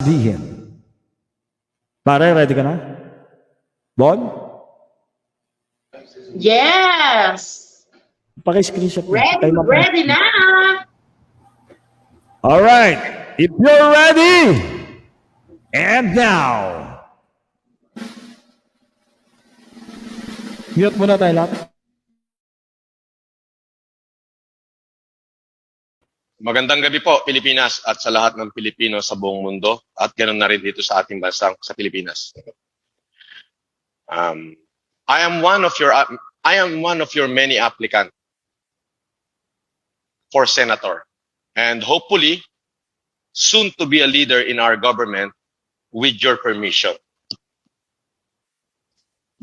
Dihin. Pare, ready ka na? Bon? Yes. Paki-screenshot mo. Ready na. All right. If you're ready, and now. Mute muna tayo lahat. Magandang gabi po, Pilipinas, at sa lahat ng Pilipino sa buong mundo, at ganoon na rin dito sa ating bansa, sa Pilipinas. I am one of your many applicants for senator, and hopefully soon to be a leader in our government with your permission.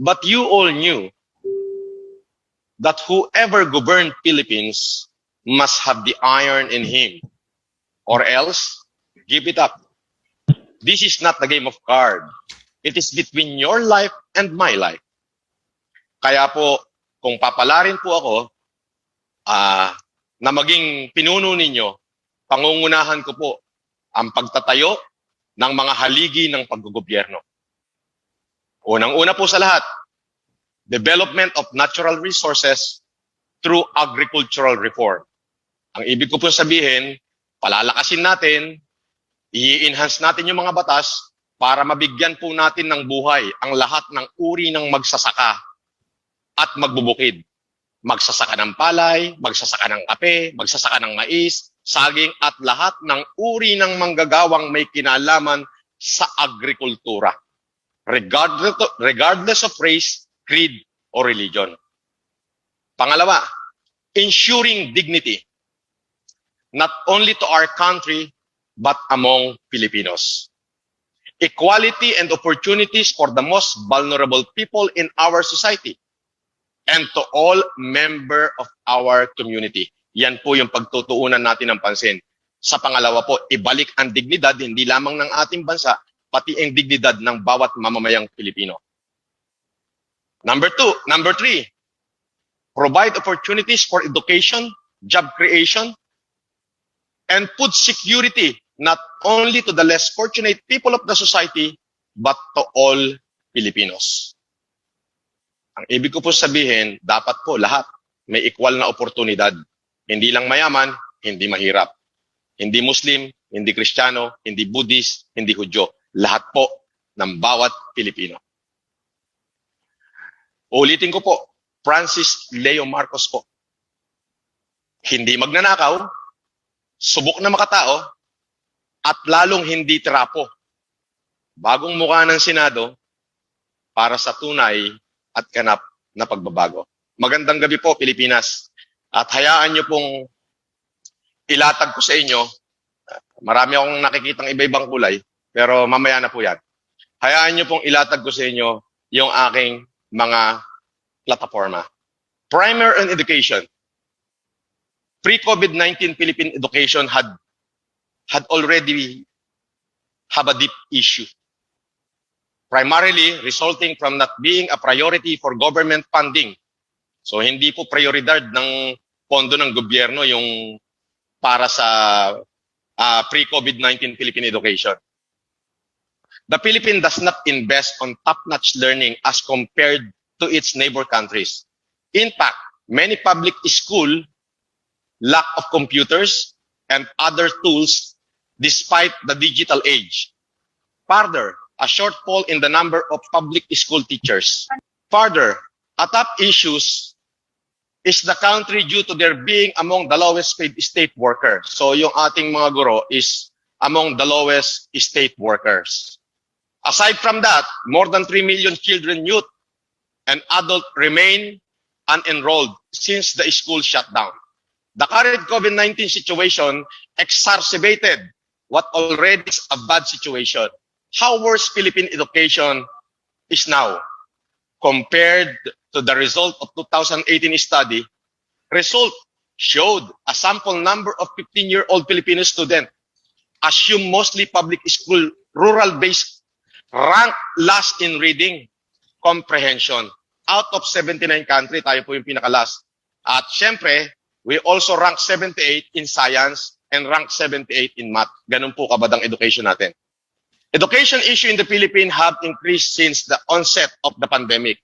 But you all knew that whoever governed Philippines must have the iron in him, or else give it up. This is not the game of cards. It is between your life and my life. Kaya po, kung papalarin po ako na maging pinuno ninyo, pangungunahan ko po ang pagtatayo ng mga haligi ng paggogobyerno. Unang-una po sa lahat, development of natural resources through agricultural reform. Ang ibig ko po sabihin, palalakasin natin, i-enhance natin yung mga batas para mabigyan po natin ng buhay ang lahat ng uri ng magsasaka at magbubukid. Magsasaka ng palay, magsasaka ng kape, magsasaka ng mais, saging at lahat ng uri ng manggagawang may kinalaman sa agrikultura, regardless of race, creed, or religion. Pangalawa, ensuring dignity, not only to our country, but among Filipinos. Equality and opportunities for the most vulnerable people in our society and to all member of our community. Yan po yung pagtutuunan natin ng pansin. Sa pangalawa po, ibalik ang dignidad hindi lamang ng ating bansa, pati ang dignidad ng bawat mamamayang Pilipino. Number three, provide opportunities for education, job creation, and food security, not only to the less fortunate people of the society, but to all Filipinos. Ang ibig ko po sabihin, dapat po lahat may equal na oportunidad. Hindi lang mayaman, hindi mahirap. Hindi Muslim, hindi Kristiyano, hindi Buddhist, hindi Hudyo. Lahat po ng bawat Pilipino. Ulitin ko po, Francis Leo Marcos po. Hindi magnanakaw, subok na makatao, at lalong hindi trapo. Bagong mukha ng Senado para sa tunay at ganap na pagbabago. Magandang gabi po, Pilipinas. At hayaan nyo pong ilatag ko sa inyo. Marami akong nakikitang iba-ibang kulay, pero mamaya na po yan. Hayaan nyo pong ilatag ko sa inyo yung aking mga plataforma. Primer and education. Pre-COVID-19 Philippine education had already have a deep issue. Primarily resulting from not being a priority for government funding. So hindi po prioridad ng pondo ng gobyerno yung para sa pre-COVID-19 Philippine education. The Philippines does not invest on top-notch learning as compared to its neighbor countries. In fact, many public schools lack of computers and other tools despite the digital age. Further, a shortfall in the number of public school teachers. Further, a top issue is the country due to their being among the lowest paid state workers. So yung ating mga guro is among the lowest state workers. Aside from that, more than 3 million children, youth, and adults remain unenrolled since the school shut down. The current COVID-19 situation exacerbated what already is a bad situation. How worse Philippine education is now compared to the result of 2018 study. Result showed a sample number of 15-year-old Filipino students, assume mostly public school, rural-based, ranked last in reading comprehension. Out of 79 countries, tayo po yung pinaka-last. At syempre, we also rank 78 in science and rank 78 in math. Ganun po kabadang education natin. Education issue in the Philippines have increased since the onset of the pandemic.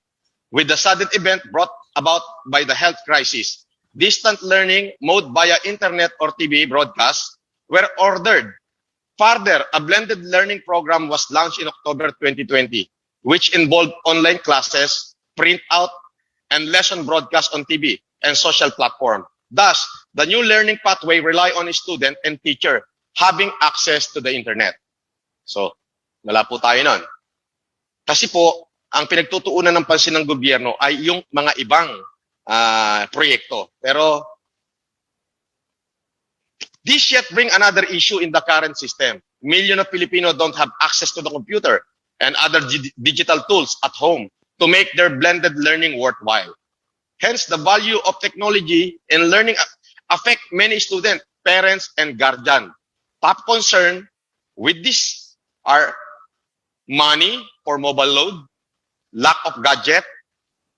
With the sudden event brought about by the health crisis, distant learning mode via internet or TV broadcasts were ordered. Further, a blended learning program was launched in October 2020, which involved online classes, printout, and lesson broadcast on TV and social platform. Thus, the new learning pathway rely on a student and teacher having access to the internet. So, wala po tayo nun. Kasi po, ang pinagtutuunan ng pansin ng gobyerno ay yung mga ibang proyekto. Pero, this yet bring another issue in the current system. Millions of Filipinos don't have access to the computer and other digital tools at home to make their blended learning worthwhile. Hence, the value of technology in learning affect many students, parents, and guardians. Top concern with this are money for mobile load, lack of gadget,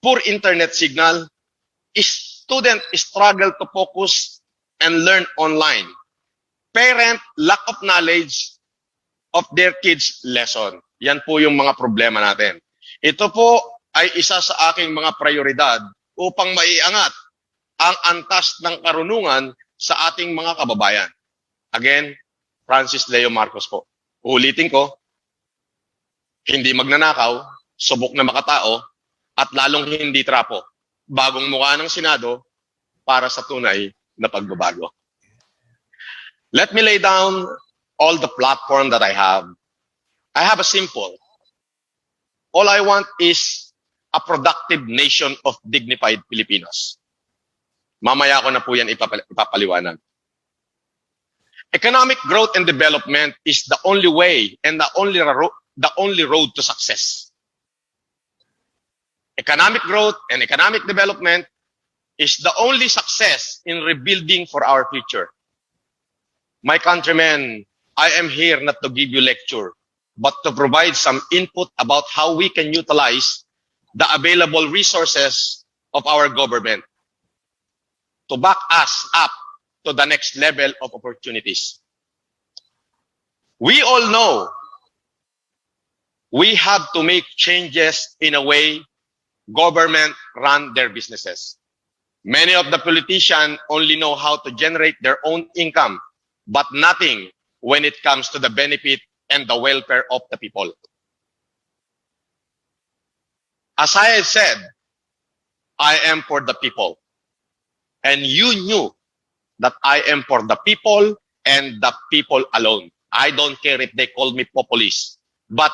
poor internet signal, student struggle to focus and learn online. Parent, lack of knowledge of their kids' lesson. Yan po yung mga problema natin. Ito po ay isa sa aking mga prioridad upang maiangat ang antas ng karunungan sa ating mga kababayan. Again, Francis Leo Marcos po. Ulitin ko, hindi magnanakaw, subok na makatao, at lalong hindi trapo. Bagong mukha ng Senado para sa tunay na pagbabago. Let me lay down all the platform that I have. I have a simple. All I want is a productive nation of dignified Filipinos. Mamaya ko na po yan ipapaliwanag. Economic growth and development is the only way and the only road to success. Economic growth and economic development is the only success in rebuilding for our future. My countrymen, I am here not to give you lecture, but to provide some input about how we can utilize the available resources of our government to back us up to the next level of opportunities. We all know we have to make changes in a way government run their businesses. Many of the politicians only know how to generate their own income, but nothing when it comes to the benefit and the welfare of the people. As I have said, I am for the people. And you knew that I am for the people and the people alone. I don't care if they call me populist. But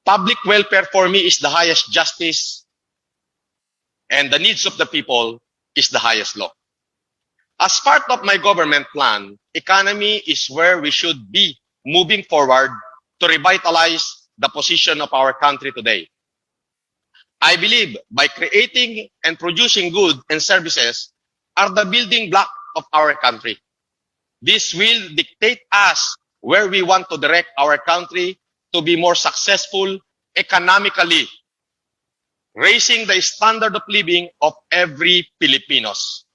public welfare for me is the highest justice, and the needs of the people is the highest law. As part of my government plan, economy is where we should be moving forward to revitalize the position of our country today. I believe by creating and producing goods and services are the building block of our country. This will dictate us where we want to direct our country to be more successful economically, raising the standard of living of every Filipinos.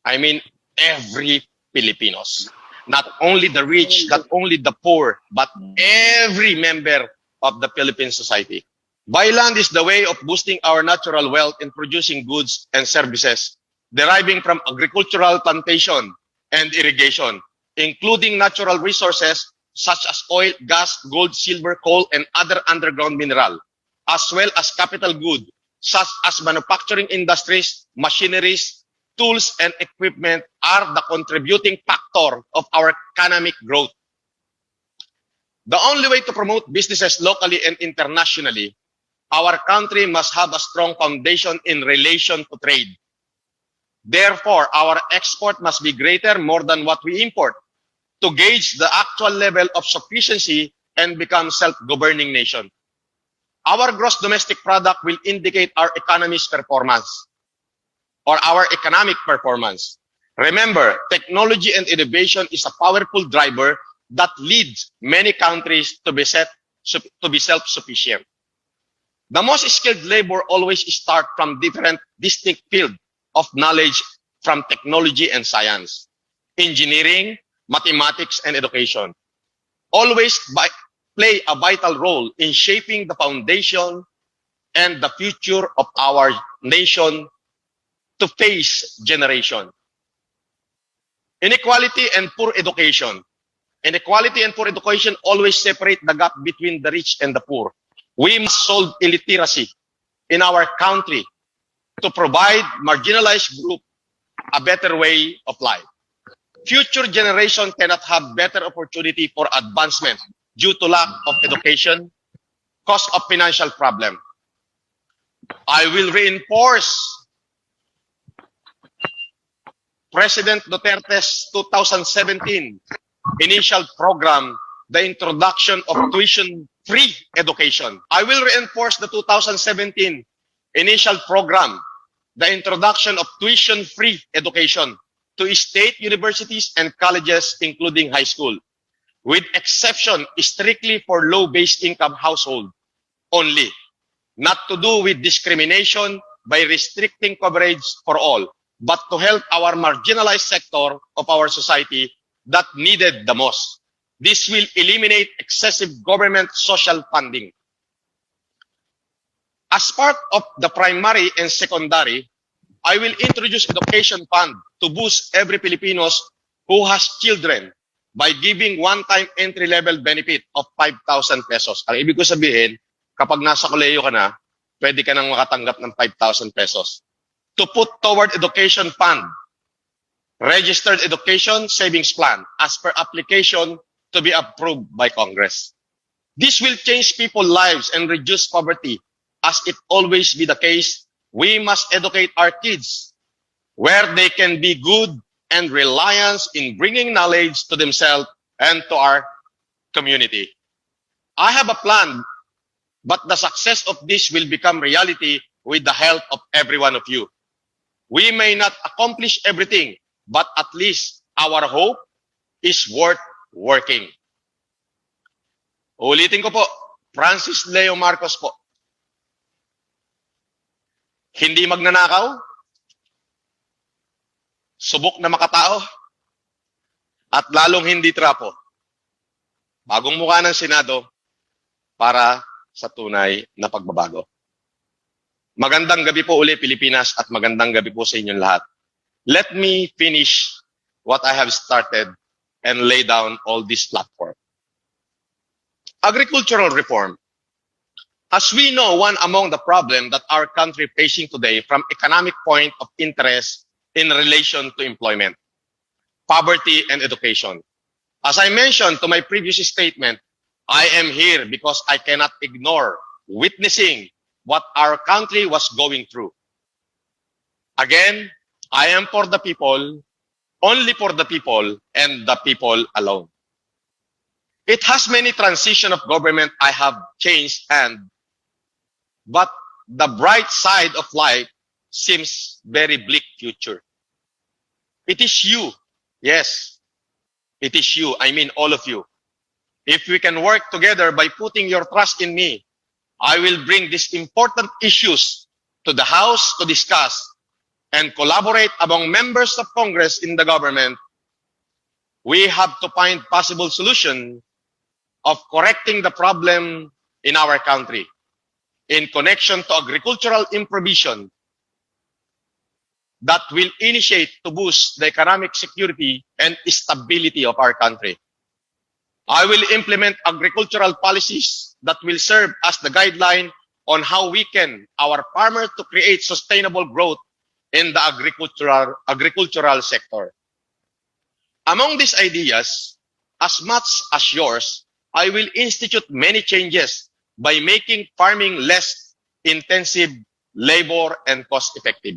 I mean, every Filipinos. Not only the rich, not only the poor, but every member of the Philippine society. Byland is the way of boosting our natural wealth in producing goods and services deriving from agricultural plantation and irrigation, including natural resources such as oil, gas, gold, silver, coal, and other underground mineral, as well as capital goods such as manufacturing industries, machineries, tools, and equipment are the contributing factor of our economic growth. The only way to promote businesses locally and internationally, our country must have a strong foundation in relation to trade. Therefore, our export must be greater more than what we import to gauge the actual level of sufficiency and become self-governing nation. Our gross domestic product will indicate our economy's performance or our economic performance. Remember, technology and innovation is a powerful driver that leads many countries to be self-sufficient. The most skilled labor always start from different distinct fields of knowledge from technology and science, engineering, mathematics, and education. Always by play a vital role in shaping the foundation and the future of our nation to face generation. Inequality and poor education. Inequality and poor education always separate the gap between the rich and the poor. We must solve illiteracy in our country to provide marginalized group a better way of life. Future generation cannot have better opportunity for advancement due to lack of education, cause of financial problem. I will reinforce President Duterte's 2017 initial program, the introduction of tuition-free education. I will reinforce the 2017 initial program, the introduction of tuition-free education to state universities and colleges, including high school, with exception strictly for low-based income household only, not to do with discrimination by restricting coverage for all, but to help our marginalized sector of our society that needed the most. This will eliminate excessive government social funding. As part of the primary and secondary, I will introduce education fund to boost every Filipinos who has children by giving one-time entry-level benefit of 5,000 pesos. Ang ibig ko sabihin, kapag nasa kolehiyo ka na, pwede ka nang makatanggap ng 5,000 pesos. To put toward education fund, registered education savings plan as per application to be approved by Congress. This will change people's lives and reduce poverty. As it always be the case, we must educate our kids where they can be good and reliance in bringing knowledge to themselves and to our community. I have a plan, but the success of this will become reality with the help of every one of you. We may not accomplish everything, but at least our hope is worth working. Ulitin ko po, Francis Leo Marcos po. Hindi magnanakaw, subok na makatao, at lalong hindi trapo. Bagong mukha ng Senado para sa tunay na pagbabago. Magandang gabi po uli, Pilipinas, at magandang gabi po sa inyong lahat. Let me finish what I have started and lay down all this platform. Agricultural reform. As we know, one among the problems that our country facing today from economic point of interest in relation to employment, poverty, and education. As I mentioned to my previous statement, I am here because I cannot ignore witnessing what our country was going through. Again, I am for the people, only for the people, and the people alone. It has many transition of government I have changed but the bright side of life seems very bleak future. It is you. Yes, it is you. I mean all of you. If we can work together by putting your trust in me, I will bring these important issues to the House to discuss and collaborate among members of Congress in the government. We have to find possible solution of correcting the problem in our country in connection to agricultural improvisation that will initiate to boost the economic security and stability of our country. I will implement agricultural policies that will serve as the guideline on how we can, our farmers, to create sustainable growth in the agricultural sector. Among these ideas, as much as yours, I will institute many changes by making farming less intensive, labor, and cost-effective.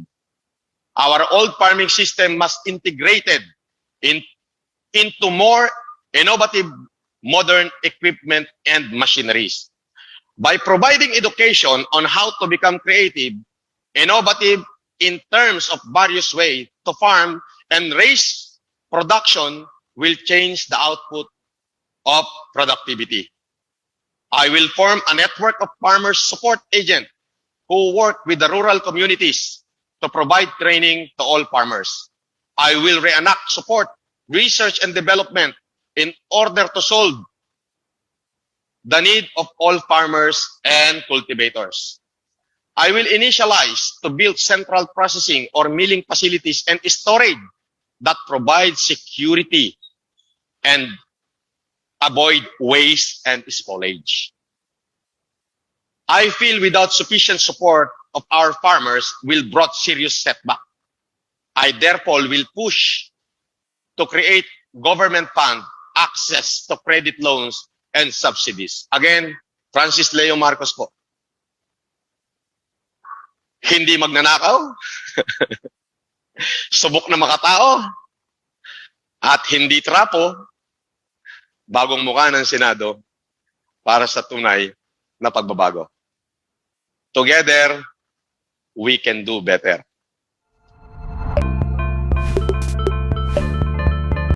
Our old farming system must integrated into more innovative, modern equipment and machineries. By providing education on how to become creative, innovative in terms of various ways to farm and raise production will change the output of productivity. I will form a network of farmers support agents who work with the rural communities to provide training to all farmers. I will reenact support, research, and development in order to solve the need of all farmers and cultivators. I will initialize to build central processing or milling facilities and storage that provide security and avoid waste and spoilage. I feel without sufficient support of our farmers will brought serious setback. I therefore will push to create government fund access to credit loans and subsidies. Again, Francis Leo Marcos po. Hindi magnanakaw, subok na makatao, at hindi trapo, bagong mukha ng Senado para sa tunay na pagbabago. Together, we can do better.